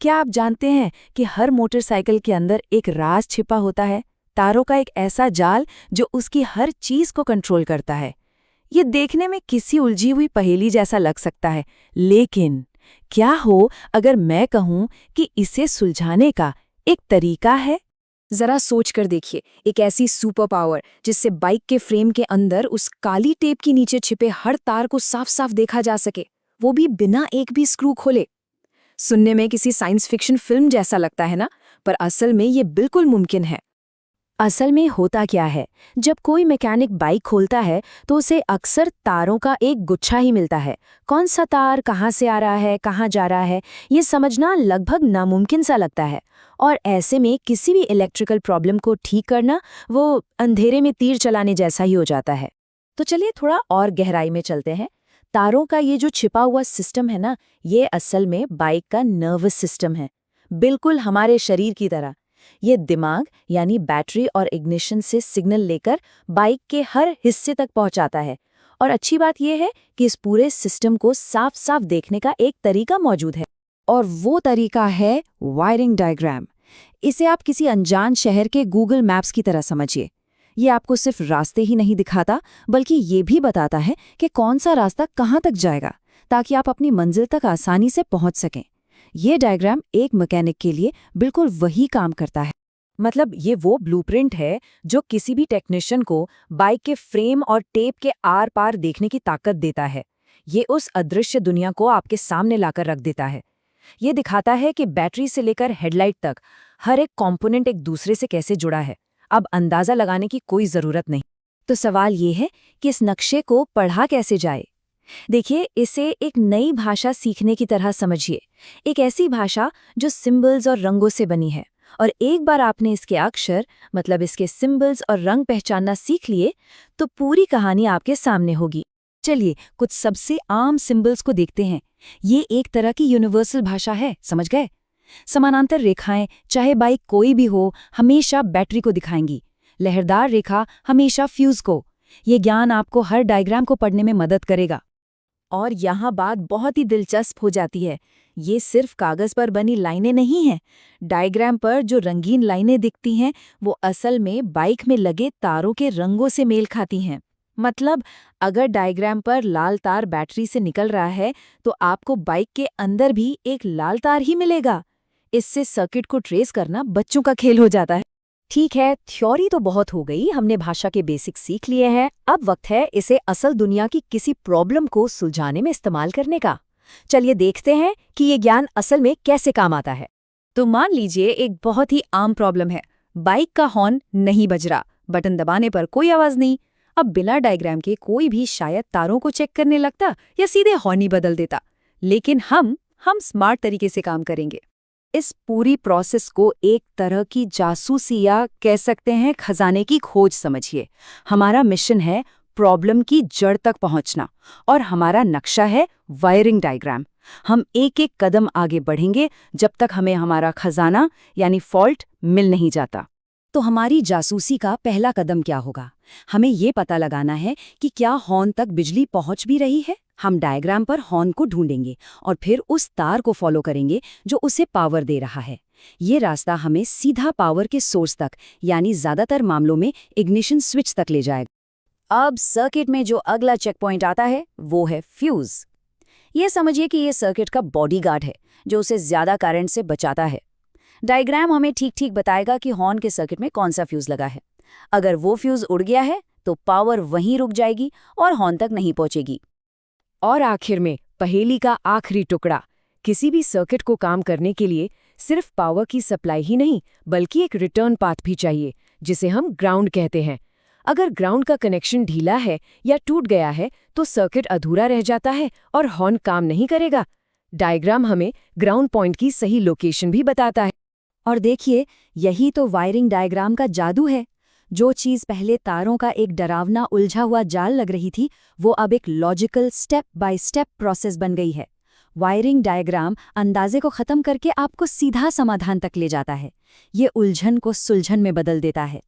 क्या आप जानते हैं कि हर मोटरसाइकिल के अंदर एक राज छिपा होता है, तारों का एक ऐसा जाल जो उसकी हर चीज को कंट्रोल करता है। ये देखने में किसी उलझी हुई पहेली जैसा लग सकता है, लेकिन क्या हो अगर मैं कहूं कि इसे सुलझाने का एक तरीका है। जरा सोच कर देखिए, एक ऐसी सुपर पावर जिससे बाइक के फ्रेम के अंदर उस काली टेप के नीचे छिपे हर तार को साफ साफ देखा जा सके, वो भी बिना एक भी स्क्रू खोले। सुनने में किसी साइंस फिक्शन फिल्म जैसा लगता है ना, पर असल में ये बिल्कुल मुमकिन है। असल में होता क्या है, जब कोई मैकेनिक बाइक खोलता है तो उसे अक्सर तारों का एक गुच्छा ही मिलता है। कौन सा तार कहाँ से आ रहा है, कहाँ जा रहा है, ये समझना लगभग नामुमकिन सा लगता है। और ऐसे में किसी भी इलेक्ट्रिकल प्रॉब्लम को ठीक करना वो अंधेरे में तीर चलाने जैसा ही हो जाता है। तो चलिए थोड़ा और गहराई में चलते हैं। तारों का ये जो छिपा हुआ सिस्टम है ना, ये असल में बाइक का नर्वस सिस्टम है, बिल्कुल हमारे शरीर की तरह। ये दिमाग यानी बैटरी और इग्निशन से सिग्नल लेकर बाइक के हर हिस्से तक पहुंचाता है। और अच्छी बात यह है कि इस पूरे सिस्टम को साफ साफ देखने का एक तरीका मौजूद है, और वो तरीका है वायरिंग डायग्राम। इसे आप किसी अनजान शहर के गूगल मैप्स की तरह समझिए। ये आपको सिर्फ रास्ते ही नहीं दिखाता, बल्कि ये भी बताता है कि कौन सा रास्ता कहाँ तक जाएगा, ताकि आप अपनी मंजिल तक आसानी से पहुंच सकें। ये डायग्राम एक मैकेनिक के लिए बिल्कुल वही काम करता है। मतलब ये वो ब्लूप्रिंट है जो किसी भी टेक्नीशियन को बाइक के फ्रेम और टेप के आर पार देखने की ताकत देता है। ये उस अदृश्य दुनिया को आपके सामने लाकर रख देता है। ये दिखाता है कि बैटरी से लेकर हेडलाइट तक हर एक कंपोनेंट एक दूसरे से कैसे जुड़ा है। अब अंदाजा लगाने की कोई जरूरत नहीं। तो सवाल ये है कि इस नक्शे को पढ़ा कैसे जाए। देखिए, इसे एक नई भाषा सीखने की तरह समझिए। एक ऐसी भाषा जो सिंबल्स और रंगों से बनी है, और एक बार आपने इसके अक्षर मतलब इसके सिंबल्स और रंग पहचानना सीख लिए तो पूरी कहानी आपके सामने होगी। चलिए कुछ सबसे आम सिंबल्स को देखते हैं। ये एक तरह की यूनिवर्सल भाषा है, समझ गए। समानांतर रेखाएं, चाहे बाइक कोई भी हो, हमेशा बैटरी को दिखाएंगी। लहरदार रेखा हमेशा फ्यूज को। ये ज्ञान आपको हर डायग्राम को पढ़ने में मदद करेगा। और यहाँ बात बहुत ही दिलचस्प हो जाती है। ये सिर्फ कागज पर बनी लाइनें नहीं हैं। डायग्राम पर जो रंगीन लाइनें दिखती हैं वो असल में बाइक में लगे तारों के रंगों से मेल खाती हैं। मतलब अगर डायग्राम पर लाल तार बैटरी से निकल रहा है तो आपको बाइक के अंदर भी एक लाल तार ही मिलेगा। इससे सर्किट को ट्रेस करना बच्चों का खेल हो जाता है। ठीक है, थ्योरी तो बहुत हो गई, हमने भाषा के बेसिक सीख लिए हैं। अब वक्त है इसे असल दुनिया की किसी प्रॉब्लम को सुलझाने में इस्तेमाल करने का। चलिए देखते हैं कि ये ज्ञान असल में कैसे काम आता है। तो मान लीजिए एक बहुत ही आम प्रॉब्लम है। बाइक का हॉर्न नहीं बज रहा, बटन दबाने पर कोई आवाज नहीं। अब बिना डायग्राम के कोई भी शायद तारों को चेक करने लगता या सीधे हॉर्न ही बदल देता। लेकिन हम स्मार्ट तरीके से काम करेंगे। इस पूरी प्रोसेस को एक तरह की जासूसी या कह सकते हैं खजाने की खोज समझिए। हमारा मिशन है प्रॉब्लम की जड़ तक पहुंचना, और हमारा नक्शा है वायरिंग डायग्राम। हम एक एक कदम आगे बढ़ेंगे जब तक हमें हमारा खजाना यानी फॉल्ट मिल नहीं जाता। तो हमारी जासूसी का पहला कदम क्या होगा? हमें ये पता लगाना है कि क्या हॉर्न तक बिजली पहुंच भी रही है। हम डायग्राम पर हॉर्न को ढूंढेंगे और फिर उस तार को फॉलो करेंगे जो उसे पावर दे रहा है। ये रास्ता हमें सीधा पावर के सोर्स तक, यानी ज्यादातर मामलों में इग्निशन स्विच तक ले जाएगा। अब सर्किट में जो अगला चेक पॉइंट आता है वो है फ्यूज। ये समझिए कि ये सर्किट का बॉडीगार्ड है जो उसे ज्यादा करंट से बचाता है। डायग्राम हमें ठीक ठीक बताएगा कि हॉर्न के सर्किट में कौन सा फ्यूज लगा है। अगर वो फ्यूज उड़ गया है तो पावर वहीं रुक जाएगी और हॉर्न तक नहीं पहुंचेगी। और आखिर में पहेली का आखिरी टुकड़ा। किसी भी सर्किट को काम करने के लिए सिर्फ पावर की सप्लाई ही नहीं, बल्कि एक रिटर्न पाथ भी चाहिए, जिसे हम ग्राउंड कहते हैं। अगर ग्राउंड का कनेक्शन ढीला है या टूट गया है तो सर्किट अधूरा रह जाता है और हॉर्न काम नहीं करेगा। डायग्राम हमें ग्राउंड पॉइंट की सही लोकेशन भी बताता है। और देखिए, यही तो वायरिंग डायग्राम का जादू है। जो चीज़ पहले तारों का एक डरावना उलझा हुआ जाल लग रही थी, वो अब एक logical step by step process बन गई है। वायरिंग डायग्राम अंदाजे को ख़त्म करके आपको सीधा समाधान तक ले जाता है। ये उलझन को सुलझन में बदल देता है।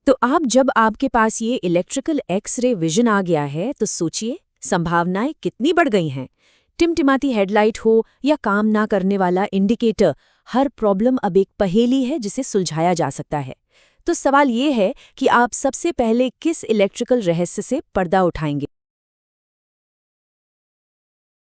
तो आप जब आपके पास ये इलेक्ट्रिकल एक्स-रे विजन आ गया है तो सोचिए संभावनाएं कितनी बढ़ गई हैं। टिमटिमाती हेडलाइट हो या काम ना करने वाला इंडिकेटर, हर प्रॉब्लम अब एक पहेली है जिसे सुलझाया जा सकता है। तो सवाल ये है कि आप सबसे पहले किस इलेक्ट्रिकल रहस्य से पर्दा उठाएंगे?